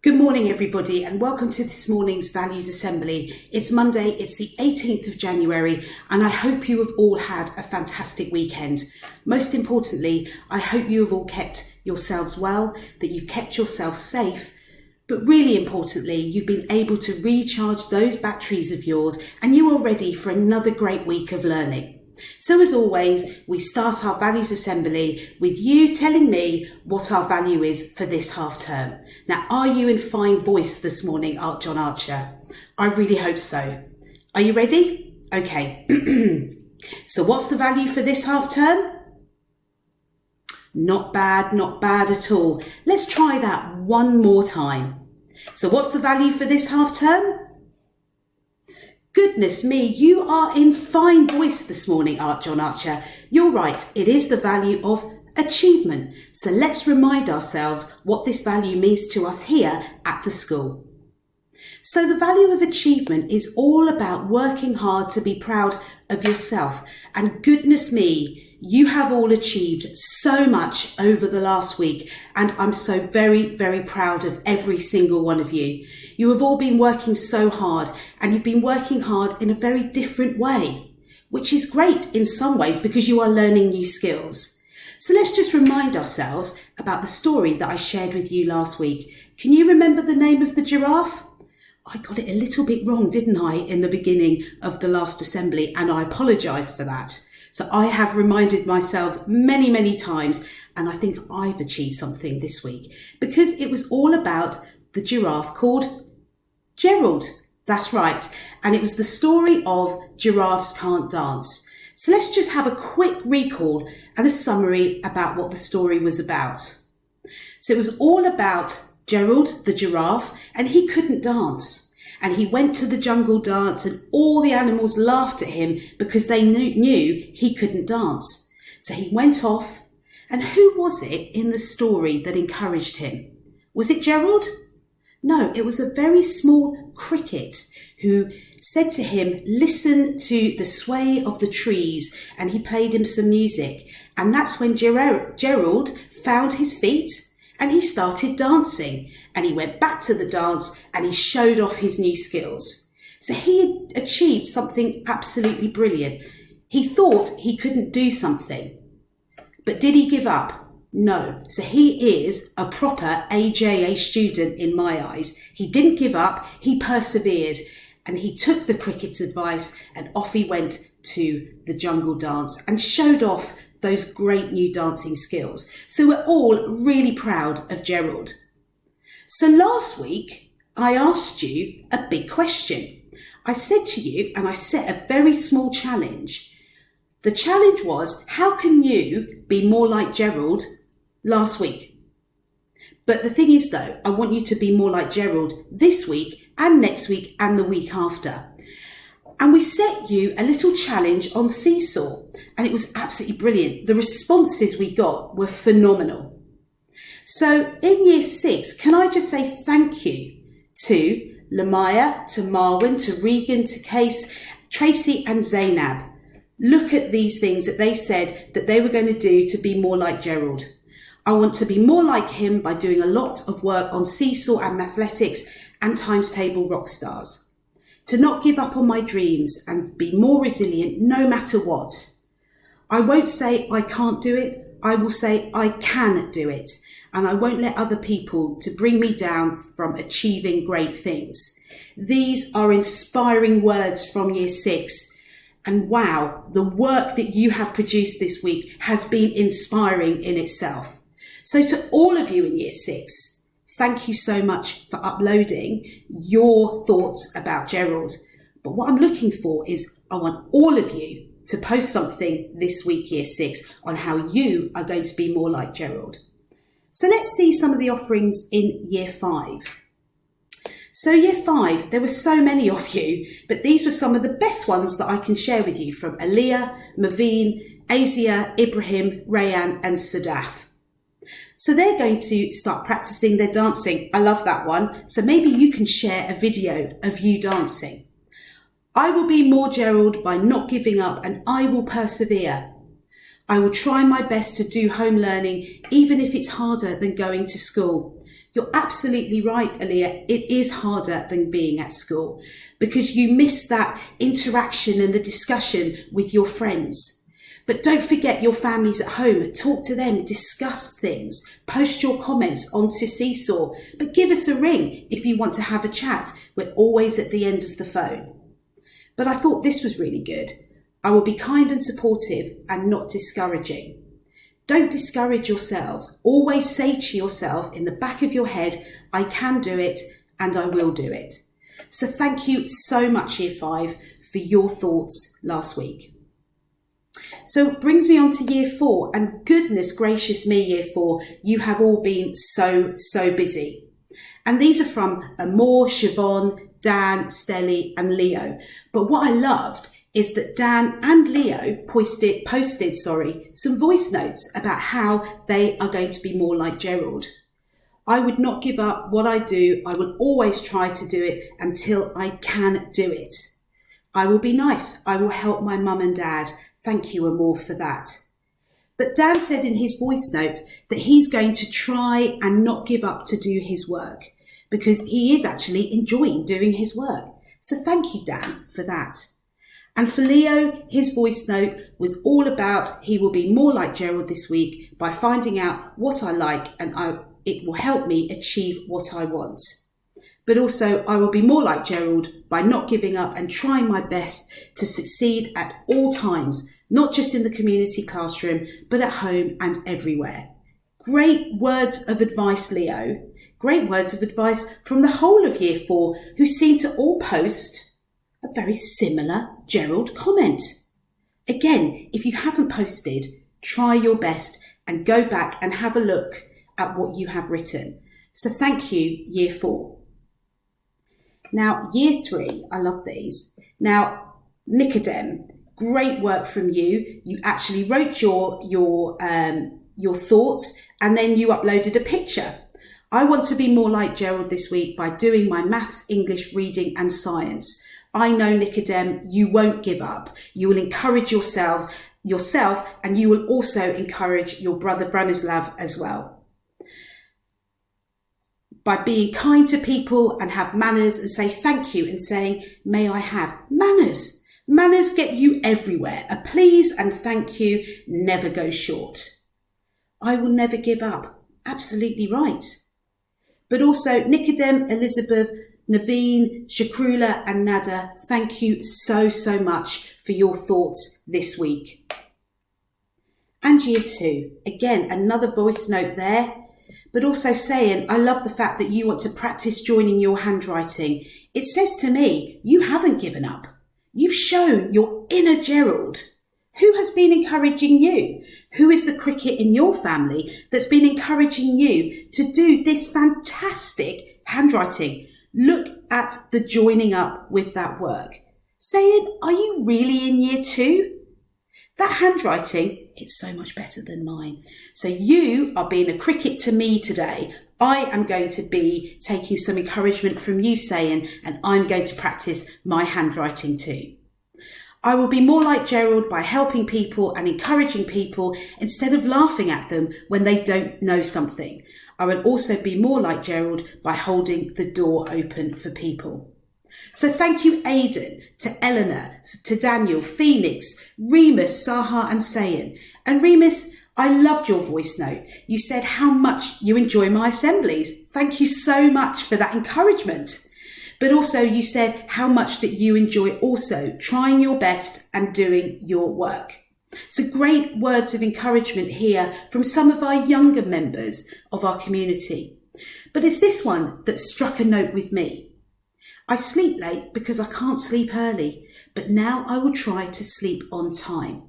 Good morning, everybody, and welcome to this morning's Values Assembly. It's Monday, it's the 18th of January, and I hope you have all had a fantastic weekend. Most importantly, I hope you have all kept yourselves well, that you've kept yourself safe, but really importantly, you've been able to recharge those batteries of yours and you are ready for another great week of learning. So as always, we start our Values Assembly with you telling me what our value is for this half term. Now, are you in fine voice this morning, Art John Archer? I really hope so. Are you ready? Okay. So what's the value for this half term? Not bad at all. Let's try that one more time. So what's the value for this half term? Goodness me, you are in fine voice this morning, Art John Archer. You're right, it is the value of achievement. So let's remind ourselves what this value means to us here at the school. So the value of achievement is all about working hard to be proud of yourself. And goodness me, you have all achieved so much over the last week, and I'm so very, very proud of every single one of you. You have all been working so hard, and you've been working hard in a very different way, which is great in some ways because you are learning new skills. So let's just remind ourselves about the story that I shared with you last week. Can you remember the name of the giraffe? I got it a little bit wrong, didn't I, in the beginning of the last assembly, and I apologise for that. So I have reminded myself many, many times, and I think I've achieved something this week because it was all about the giraffe called Gerald. That's right. And it was the story of Giraffes Can't Dance. So let's just have a quick recall and a summary about what the story was about. So it was all about Gerald, the giraffe, and he couldn't dance. And he went to the jungle dance and all the animals laughed at him because they knew he couldn't dance. So he went off, and who was it in the story that encouraged him? Was it Gerald? No, it was a very small cricket who said to him, listen to the sway of the trees, and he played him some music. And that's when Gerald found his feet and he started dancing, and he went back to the dance and he showed off his new skills. So he had achieved something absolutely brilliant. He thought he couldn't do something, but did he give up? No. So he is a proper AJA student in my eyes. He didn't give up, he persevered, and he took the cricket's advice and off he went to the jungle dance and showed off those great new dancing skills. So we're all really proud of Gerald. So last week, I asked you a big question. I said to you, and I set a very small challenge. The challenge was, how can you be more like Gerald last week? But the thing is though, I want you to be more like Gerald this week and next week and the week after. And we set you a little challenge on Seesaw, and it was absolutely brilliant. The responses we got were phenomenal. So in year 6, can I just say thank you to Lamaya, to Marwin, to Regan, to Case, Tracy and Zainab. Look at these things that they said that they were going to do to be more like Gerald. I want to be more like him by doing a lot of work on Seesaw and Mathletics and Times Table Rockstars. To not give up on my dreams and be more resilient no matter what. I won't say I can't do it, I will say I can do it, and I won't let other people to bring me down from achieving great things. These are inspiring words from year 6, and wow, the work that you have produced this week has been inspiring in itself. So to all of you in year 6, thank you so much for uploading your thoughts about Gerald. But what I'm looking for is I want all of you to post something this week, year 6, on how you are going to be more like Gerald. So let's see some of the offerings in year 5. So year 5, there were so many of you, but these were some of the best ones that I can share with you from Aliyah, Maveen, Azia, Ibrahim, Rayan and Sadaf. So they're going to start practicing their dancing. I love that one. So maybe you can share a video of you dancing. I will be more Gerald by not giving up, and I will persevere. I will try my best to do home learning, even if it's harder than going to school. You're absolutely right, Aaliyah. It is harder than being at school because you miss that interaction and the discussion with your friends. But don't forget your families at home. Talk to them, discuss things, post your comments onto Seesaw. But give us a ring if you want to have a chat. We're always at the end of the phone. But I thought this was really good. I will be kind and supportive and not discouraging. Don't discourage yourselves. Always say to yourself in the back of your head, I can do it and I will do it. So thank you so much, Year 5, for your thoughts last week. So it brings me on to Year 4, and goodness gracious me, Year 4, you have all been so busy. And these are from Amor, Siobhan, Dan, Stelly and Leo. But what I loved is that Dan and Leo posted some voice notes about how they are going to be more like Gerald. I would not give up what I do. I will always try to do it until I can do it. I will be nice. I will help my mum and dad. Thank you, Amor, for that. But Dan said in his voice note that he's going to try and not give up to do his work because he is actually enjoying doing his work. So thank you, Dan, for that. And for Leo, his voice note was all about he will be more like Gerald this week by finding out what I like and it will help me achieve what I want. But also I will be more like Gerald by not giving up and trying my best to succeed at all times, not just in the community classroom, but at home and everywhere. Great words of advice, Leo. Great words of advice from the whole of Year 4 who seem to all post a very similar Gerald comment. Again, if you haven't posted, try your best and go back and have a look at what you have written. So thank you, Year 4. Now, Year 3, I love these. Now, Nicodem, great work from you. You actually wrote your thoughts and then you uploaded a picture. I want to be more like Gerald this week by doing my maths, English, reading and science. I know, Nicodem, you won't give up. You will encourage yourself, and you will also encourage your brother Branislav as well. By being kind to people and have manners and say thank you and saying, may I have manners. Manners get you everywhere. A please and thank you never go short. I will never give up. Absolutely right. But also Nicodem, Elizabeth, Naveen, Shakrula and Nada, thank you so much for your thoughts this week. And Year 2, again, another voice note there, but also saying, I love the fact that you want to practice joining your handwriting. It says to me, you haven't given up. You've shown your inner Gerald. Who has been encouraging you? Who is the cricket in your family that's been encouraging you to do this fantastic handwriting? Look at the joining up with that work. Saying, are you really in Year 2? That handwriting, it's so much better than mine. So you are being a cricket to me today. I am going to be taking some encouragement from you saying, and I'm going to practice my handwriting too. I will be more like Gerald by helping people and encouraging people instead of laughing at them when they don't know something. I will also be more like Gerald by holding the door open for people. So thank you, Aidan, to Eleanor, to Daniel, Phoenix, Remus, Saha and Sayan. And Remus, I loved your voice note. You said how much you enjoy my assemblies. Thank you so much for that encouragement. But also you said how much that you enjoy also trying your best and doing your work. So great words of encouragement here from some of our younger members of our community. But it's this one that struck a note with me. I sleep late because I can't sleep early, but now I will try to sleep on time.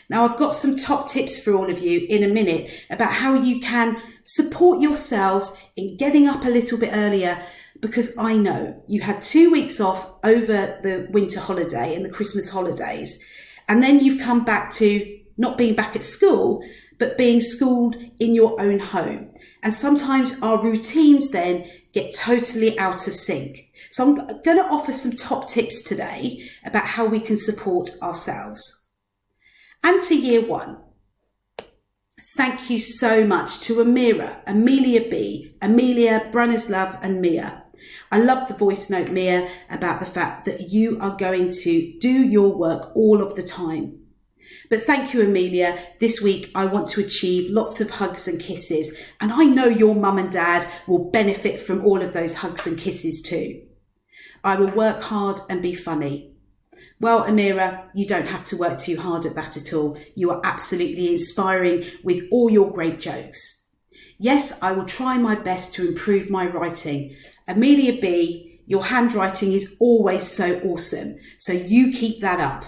Now I've got some top tips for all of you in a minute about how you can support yourselves in getting up a little bit earlier, because I know you had 2 weeks off over the winter holiday and the Christmas holidays. And then you've come back to not being back at school, but being schooled in your own home. And sometimes our routines then get totally out of sync. So I'm going to offer some top tips today about how we can support ourselves. And to Year 1, Thank you so much to Amira, Amelia B, Amelia, Branislav and Mia. I love the voice note, Mia, about the fact that you are going to do your work all of the time. But thank you, Amelia. This week, I want to achieve lots of hugs and kisses, and I know your mum and dad will benefit from all of those hugs and kisses too. I will work hard and be funny. Well, Amira, you don't have to work too hard at that at all. You are absolutely inspiring with all your great jokes. Yes, I will try my best to improve my writing. Amelia B, your handwriting is always so awesome, so you keep that up.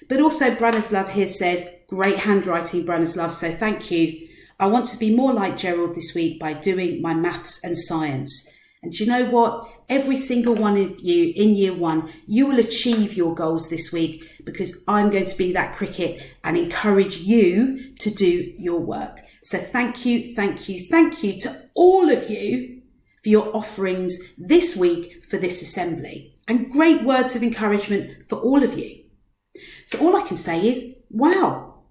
But also Branislav here says, great handwriting, Branislav, so thank you. I want to be more like Gerald this week by doing my maths and science. And do you know what? Every single one of you in year one, you will achieve your goals this week because I'm going to be that cricket and encourage you to do your work. So thank you, thank you, thank you to all of you for your offerings this week for this assembly, and great words of encouragement for all of you. So all I can say is, wow,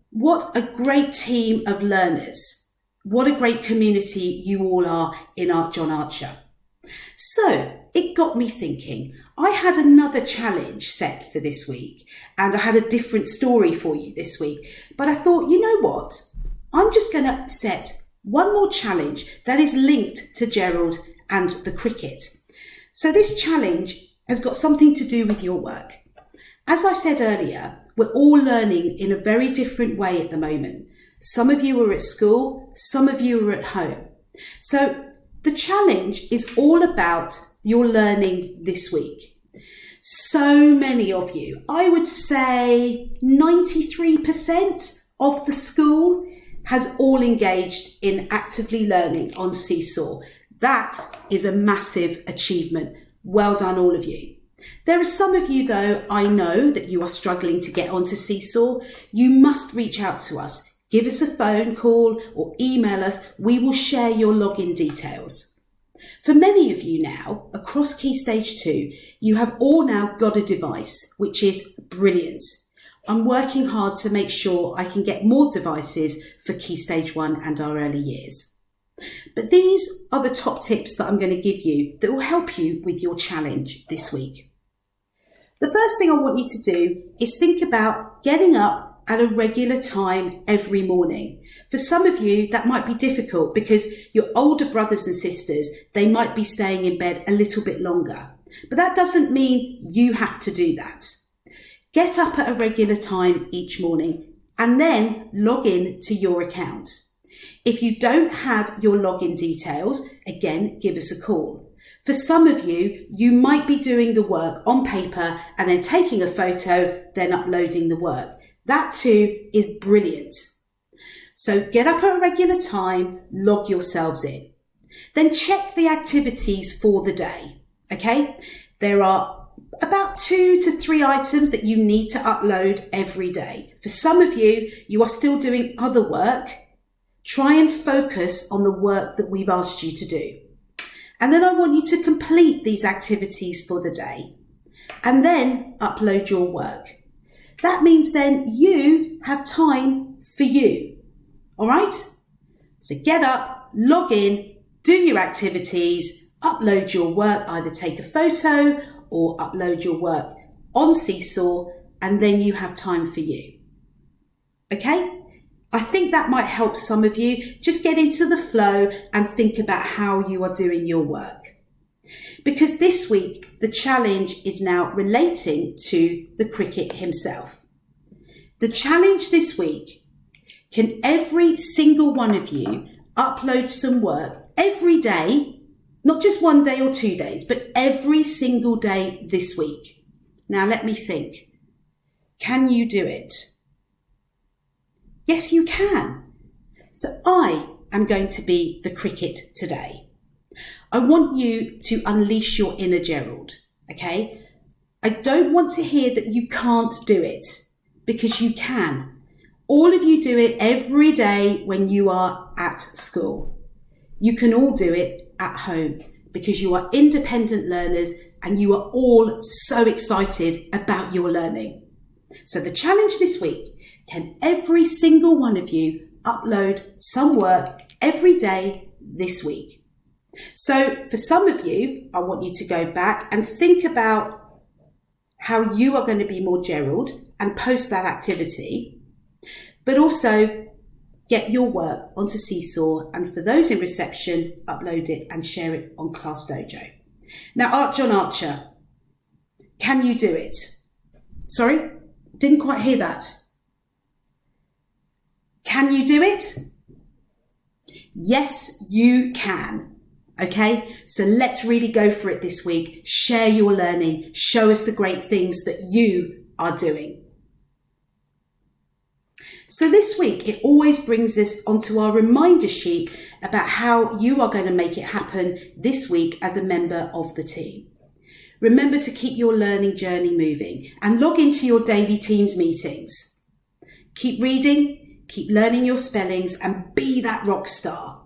what a great team of learners. What a great community you all are in Art John Archer. So it got me thinking. I had another challenge set for this week, and I had a different story for you this week. But I thought, you know what? I'm just going to set one more challenge that is linked to Gerald and the cricket. So this challenge has got something to do with your work. As I said earlier, we're all learning in a very different way at the moment. Some of you are at school, some of you are at home. So the challenge is all about your learning this week. So many of you, I would say 93% of the school has all engaged in actively learning on Seesaw. That is a massive achievement. Well done, all of you. There are some of you, though, I know that you are struggling to get onto Seesaw. You must reach out to us. Give us a phone call or email us. We will share your login details. For many of you now, across Key Stage 2, you have all now got a device, which is brilliant. I'm working hard to make sure I can get more devices for Key Stage 1 and our early years. But these are the top tips that I'm going to give you that will help you with your challenge this week. The first thing I want you to do is think about getting up at a regular time every morning. For some of you, that might be difficult because your older brothers and sisters, they might be staying in bed a little bit longer. But that doesn't mean you have to do that. Get up at a regular time each morning and then log in to your account. If you don't have your login details, again, give us a call. For some of you, you might be doing the work on paper and then taking a photo, then uploading the work. That too is brilliant. So get up at a regular time, log yourselves in. Then check the activities for the day, okay? There are about 2 to 3 items that you need to upload every day. For some of you, you are still doing other work. Try and focus on the work that we've asked you to do. And then I want you to complete these activities for the day and then upload your work. That means then you have time for you. All right? So get up, log in, do your activities, upload your work, either take a photo or upload your work on Seesaw, and then you have time for you. Okay? I think that might help some of you just get into the flow and think about how you are doing your work. Because this week, the challenge is now relating to the cricket himself. The challenge this week, can every single one of you upload some work every day, not just one day or 2 days, but every single day this week? Now let me think. Can you do it? Yes, you can. So I am going to be the cricket today. I want you to unleash your inner Gerald, okay? I don't want to hear that you can't do it, because you can. All of you do it every day when you are at school. You can all do it at home because you are independent learners and you are all so excited about your learning. So the challenge this week, can every single one of you upload some work every day this week? So for some of you, I want you to go back and think about how you are going to be more Gerald and post that activity, but also get your work onto Seesaw, and for those in reception, upload it and share it on Class Dojo. Now, Art John Archer, can you do it? Sorry, didn't quite hear that. Can you do it? Yes, you can. Okay, so let's really go for it this week. Share your learning. Show us the great things that you are doing. So this week, it always brings us onto our reminder sheet about how you are going to make it happen this week as a member of the team. Remember to keep your learning journey moving and log into your daily Teams meetings. Keep reading, keep learning your spellings, and be that rock star.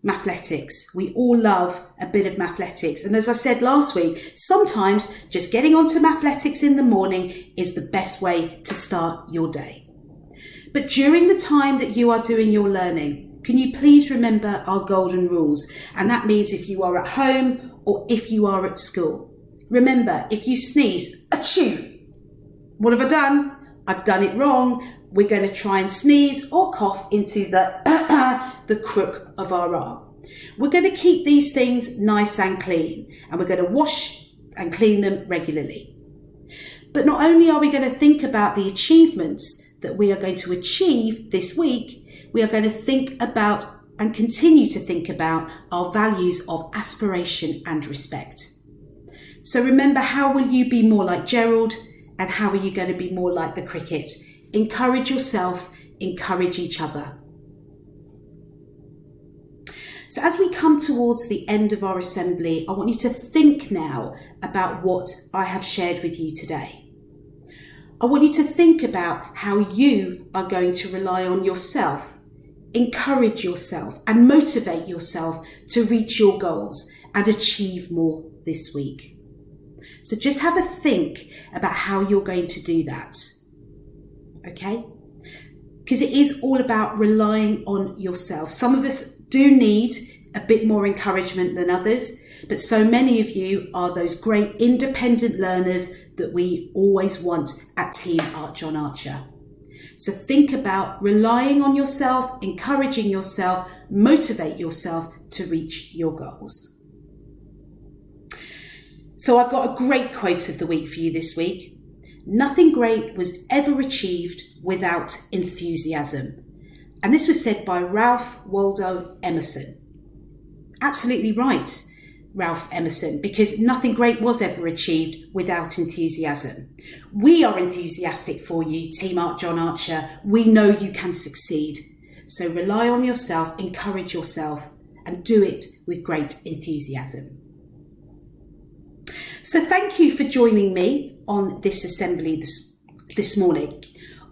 Mathletics. We all love a bit of mathletics. And as I said last week, sometimes just getting onto mathletics in the morning is the best way to start your day. But during the time that you are doing your learning, can you please remember our golden rules? And that means if you are at home or if you are at school. Remember, if you sneeze, achoo! What have I done? I've done it wrong. We're going to try and sneeze or cough into the crook of our arm. We're going to keep these things nice and clean, and we're going to wash and clean them regularly. But not only are we going to think about the achievements that we are going to achieve this week, we are going to think about and continue to think about our values of aspiration and respect. So remember, how will you be more like Gerald, and how are you going to be more like the cricket? Encourage yourself, encourage each other. So as we come towards the end of our assembly, I want you to think now about what I have shared with you today. I want you to think about how you are going to rely on yourself, encourage yourself, and motivate yourself to reach your goals and achieve more this week. So just have a think about how you're going to do that. Okay? Because it is all about relying on yourself. Some of us do need a bit more encouragement than others, but so many of you are those great independent learners that we always want at Team Art John Archer. So think about relying on yourself, encouraging yourself, motivate yourself to reach your goals. So I've got a great quote of the week for you this week. Nothing great was ever achieved without enthusiasm. And this was said by Ralph Waldo Emerson. Absolutely right, Ralph Emerson, because nothing great was ever achieved without enthusiasm. We are enthusiastic for you, Team Art John Archer. We know you can succeed. So rely on yourself, encourage yourself, and do it with great enthusiasm. So thank you for joining me on this assembly this morning.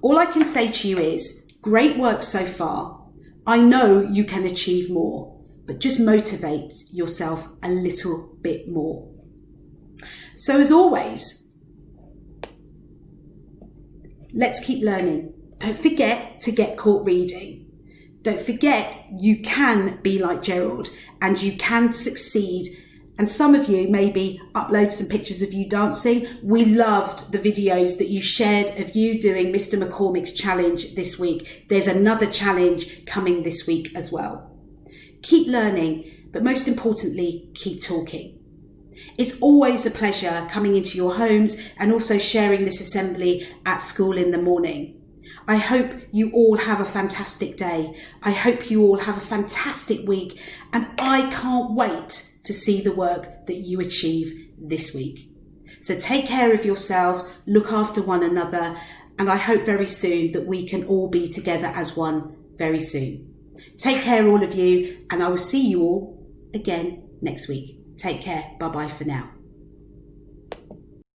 All I can say to you is, great work so far. I know you can achieve more, but just motivate yourself a little bit more. So as always, let's keep learning. Don't forget to get caught reading. Don't forget you can be like Gerald and you can succeed. And some of you maybe upload some pictures of you dancing. We loved the videos that you shared of you doing Mr. McCormick's challenge this week. There's another challenge coming this week as well. Keep learning, but most importantly, keep talking. It's always a pleasure coming into your homes and also sharing this assembly at school in the morning. I hope you all have a fantastic day. I hope you all have a fantastic week, and I can't wait to see the work that you achieve this week. So take care of yourselves, look after one another, and I hope very soon that we can all be together as one very soon. Take care, all of you, and I will see you all again next week. Take care. Bye-bye for now.